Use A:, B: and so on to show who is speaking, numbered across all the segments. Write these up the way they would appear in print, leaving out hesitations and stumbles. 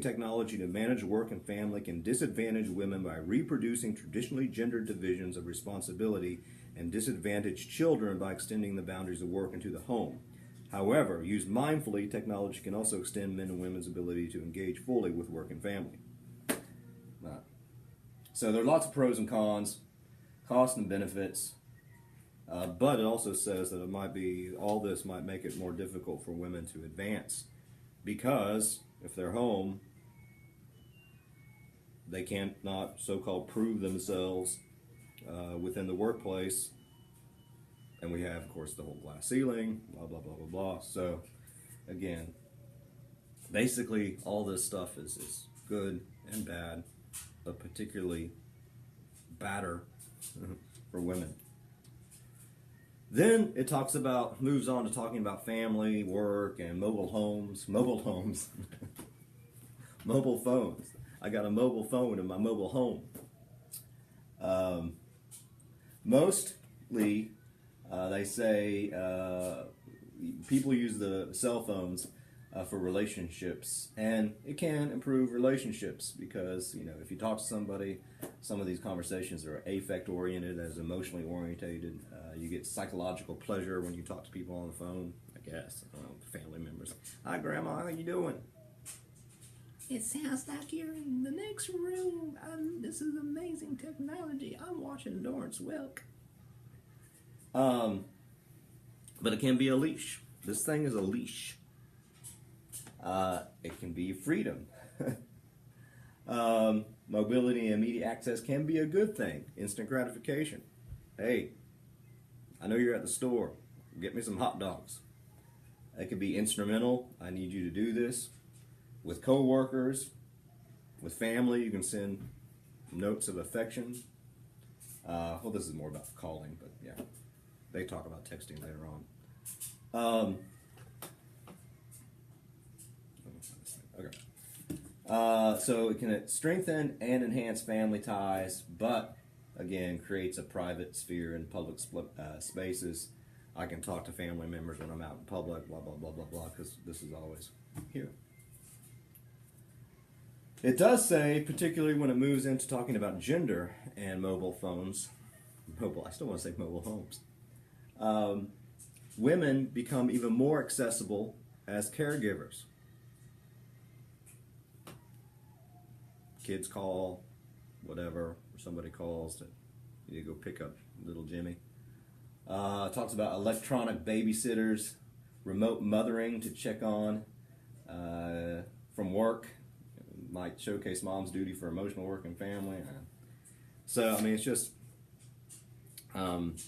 A: Technology to manage work and family can disadvantage women by reproducing traditionally gendered divisions of responsibility and disadvantage children by extending the boundaries of work into the home. However, used mindfully, technology can also extend men and women's ability to engage fully with work and family. So there are lots of pros and cons, costs and benefits, but it also says that all this might make it more difficult for women to advance because if they're home, they can't not so-called prove themselves within the workplace. And we have, of course, the whole glass ceiling, blah, blah, blah, blah, blah. So, again, basically all this stuff is good and bad, but particularly badder for women. Then it moves on to talking about family, work, and mobile homes, mobile phones. I got a mobile phone in my mobile home. Mostly, they say people use the cell phones for relationships, and it can improve relationships because, if you talk to somebody, some of these conversations are affect oriented as emotionally orientated. You get psychological pleasure when you talk to people on the phone, I guess. Family members. Hi, Grandma, how you doing? It sounds like you're in the next room. This is amazing technology. I'm watching Lawrence Welk. But it can be a leash. This thing is a leash. It can be freedom. Mobility and immediate access can be a good thing. Instant gratification. Hey, I know you're at the store. Get me some hot dogs. It could be instrumental. I need you to do this. With coworkers, with family, you can send notes of affection. Well, this is more about calling, but yeah, they talk about texting later on. Okay. So it can strengthen and enhance family ties, but again, creates a private sphere in public spaces. I can talk to family members when I'm out in public, blah, blah, blah, blah, blah, because this is always here. It does say, particularly when it moves into talking about gender and mobile phones, I still want to say mobile homes, women become even more accessible as caregivers. Kids call, whatever, or somebody calls to you go pick up little Jimmy. Talks about electronic babysitters, remote mothering to check on from work. Might showcase mom's duty for emotional work and family. So, it's just, it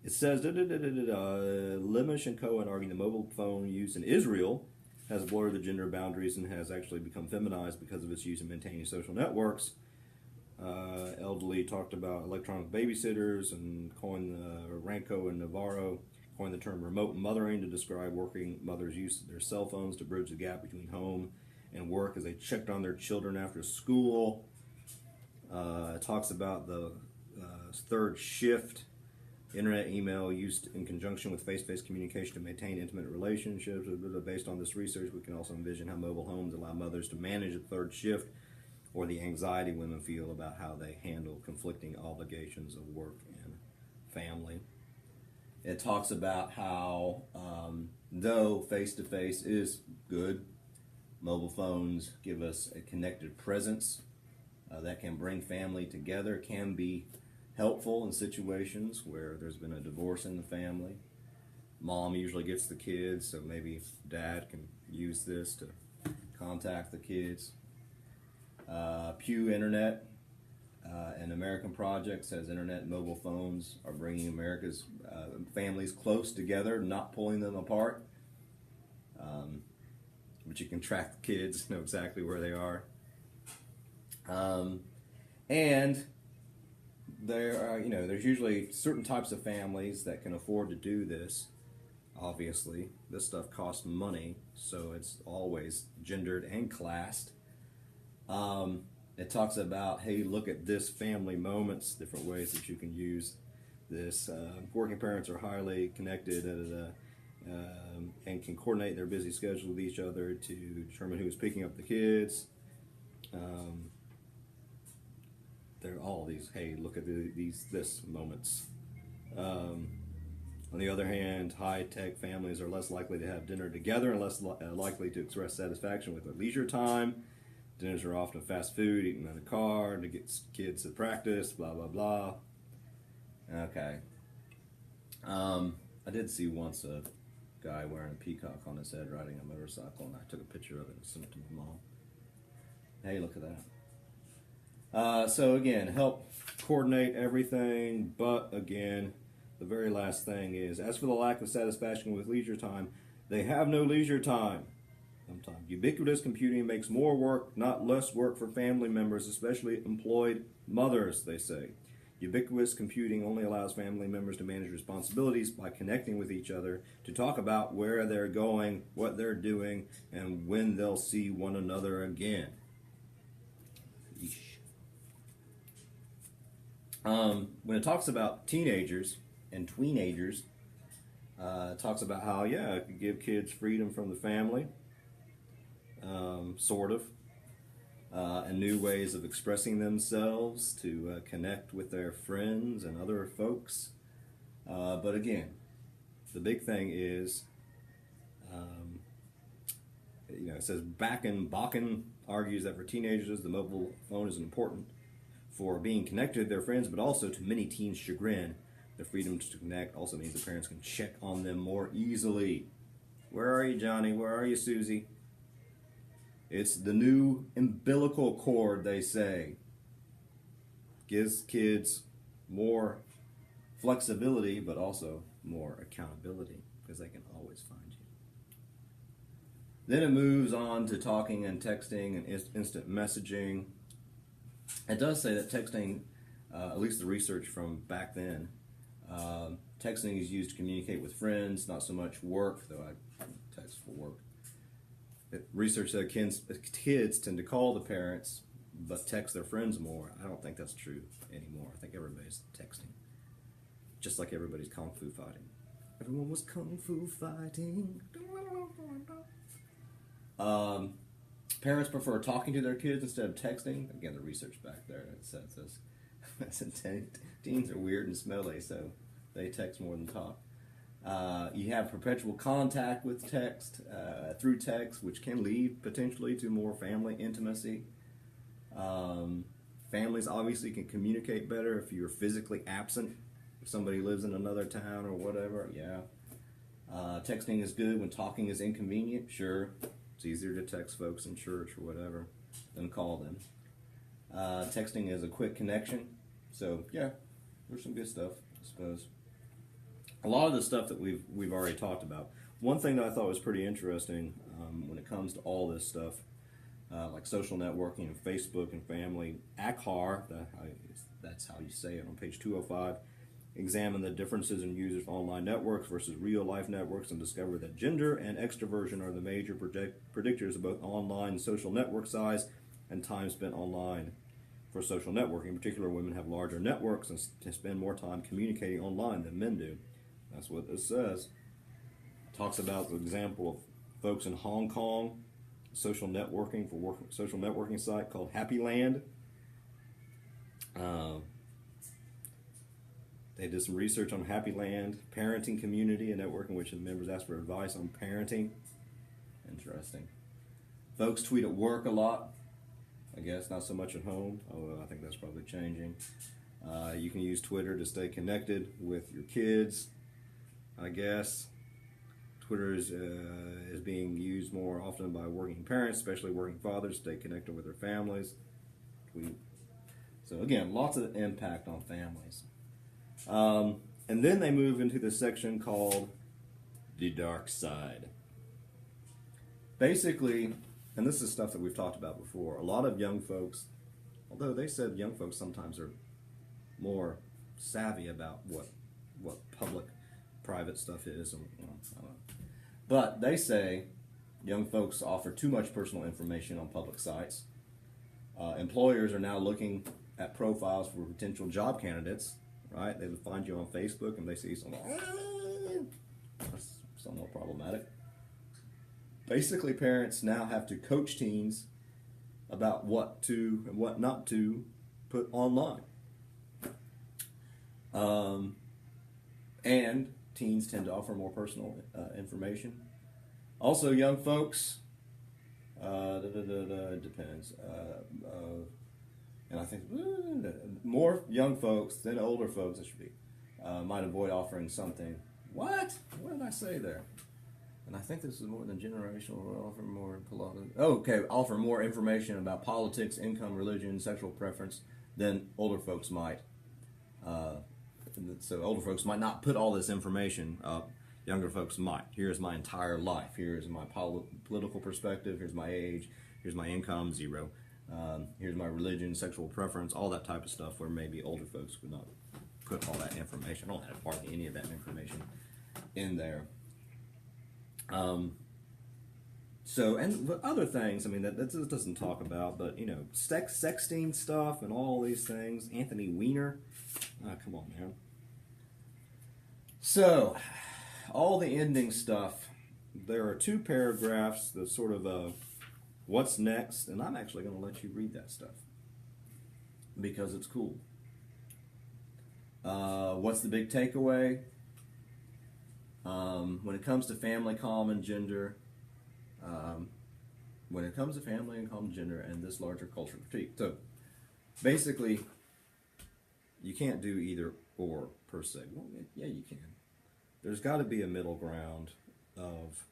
A: says, Lemish and Cohen argue the mobile phone use in Israel has blurred the gender boundaries and has actually become feminized because of its use in maintaining social networks. Elderly talked about electronic babysitters and Ranko and Navarro coined the term remote mothering to describe working mothers' use of their cell phones to bridge the gap between home and work as they checked on their children after school. It talks about the third shift, internet email used in conjunction with face-to-face communication to maintain intimate relationships. Based on this research, we can also envision how mobile homes allow mothers to manage the third shift or the anxiety women feel about how they handle conflicting obligations of work and family. It talks about how, though face-to-face is good, mobile phones give us a connected presence that can bring family together, can be helpful in situations where there's been a divorce in the family. Mom usually gets the kids, so maybe dad can use this to contact the kids. Pew Internet and American Project says internet and mobile phones are bringing America's families close together, not pulling them apart. But you can track the kids, know exactly where they are. And there are, there's usually certain types of families that can afford to do this. Obviously, this stuff costs money, so it's always gendered and classed. It talks about, hey, look at this family moments, different ways that you can use this. Working parents are highly connected. and can coordinate their busy schedule with each other to determine who is picking up the kids. They're all these, hey, look at this moments. On the other hand, high-tech families are less likely to have dinner together and less likely to express satisfaction with their leisure time. Dinners are often fast food, eaten in a car to get kids to practice, blah, blah, blah. Okay. I did see once a guy wearing a peacock on his head riding a motorcycle, and I took a picture of it and sent it to my mom. Hey, look at that. So again, help coordinate everything, but again, the very last thing is, as for the lack of satisfaction with leisure time, they have no leisure time. Sometimes ubiquitous computing makes more work, not less work for family members, especially employed mothers, they say. Ubiquitous computing only allows family members to manage responsibilities by connecting with each other, to talk about where they're going, what they're doing, and when they'll see one another again. When it talks about teenagers and tweenagers, it talks about how, it could give kids freedom from the family, sort of, and new ways of expressing themselves to connect with their friends and other folks. But again, the big thing is, it says Bakken argues that for teenagers, the mobile phone is important for being connected to their friends, but also to many teens' chagrin. The freedom to connect also means the parents can check on them more easily. Where are you, Johnny? Where are you, Susie? It's the new umbilical cord, they say. Gives kids more flexibility, but also more accountability, because they can always find you. Then it moves on to talking and texting and instant messaging. It does say that texting, at least the research from back then, texting is used to communicate with friends, not so much work, though I text for work. Research said kids tend to call the parents, but text their friends more. I don't think that's true anymore. I think everybody's texting, just like everybody's kung fu fighting. Everyone was kung fu fighting. Parents prefer talking to their kids instead of texting. Again, the research back there, it says this. Teens are weird and smelly, so they text more than talk. You have perpetual contact with text, through text, which can lead potentially to more family intimacy. Families obviously can communicate better if you're physically absent. If somebody lives in another town or whatever, texting is good when talking is inconvenient, sure. It's easier to text folks in church or whatever than call them. Texting is a quick connection, so there's some good stuff, I suppose. A lot of the stuff that we've already talked about. One thing that I thought was pretty interesting when it comes to all this stuff, like social networking and Facebook and family, ACHAR, that's how you say it, on page 205, examine the differences in users' online networks versus real-life networks and discover that gender and extroversion are the major predictors of both online social network size and time spent online. For social networking, in particular, women have larger networks and spend more time communicating online than men do. That's what this says. It talks about the example of folks in Hong Kong, social networking site called Happy Land. They did some research on Happy Land, parenting community, a network in which the members ask for advice on parenting. Interesting. Folks tweet at work a lot. I guess not so much at home, although I think that's probably changing. You can use Twitter to stay connected with your kids, I guess. Twitter is being used more often by working parents, especially working fathers, to stay connected with their families. So again, lots of impact on families. And then they move into the section called the dark side. Basically, and this is stuff that we've talked about before, a lot of young folks, although they said young folks sometimes are more savvy about what public, private stuff is, and, I don't know. But they say young folks offer too much personal information on public sites. Employers are now looking at profiles for potential job candidates, right? They would find you on Facebook and they see something more problematic. Basically, parents now have to coach teens about what to and what not to put online. And teens tend to offer more personal information. Also, young folks, it depends. And I think more young folks than older folks, it should be, might avoid offering something. What? What did I say there? And I think this is more than generational. Offer more offer more information about politics, income, religion, sexual preference than older folks might. So older folks might not put all this information up. Younger folks might. Here's my entire life. Here's my political perspective. Here's my age. Here's my income, 0. Here's my religion, sexual preference, all that type of stuff, where maybe older folks would not put all that information. I don't have hardly any of that information in there. So, and other things, I mean, that this doesn't talk about, but, you know, sexting stuff and all these things. Anthony Weiner. Come on, man. So, all the ending stuff, there are 2 paragraphs that sort of, what's next, and I'm actually going to let you read that stuff because it's cool. What's the big takeaway? When it comes to family, common gender, when it comes to family and common gender and this larger cultural critique. So basically, you can't do either or per se. Well, yeah, you can. There's got to be a middle ground of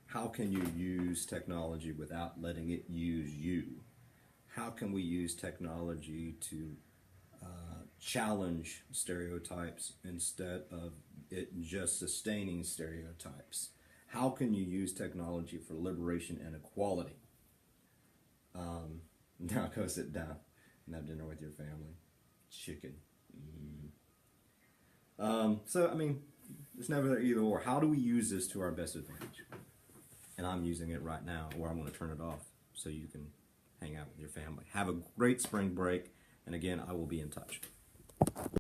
A: how can you use technology without letting it use you? How can we use technology to challenge stereotypes instead of it just sustaining stereotypes? How can you use technology for liberation and equality? Now go sit down and have dinner with your family. Chicken. So, I mean, it's never either or. How do we use this to our best advantage? And I'm using it right now, or I'm going to turn it off so you can hang out with your family. Have a great spring break, and again, I will be in touch.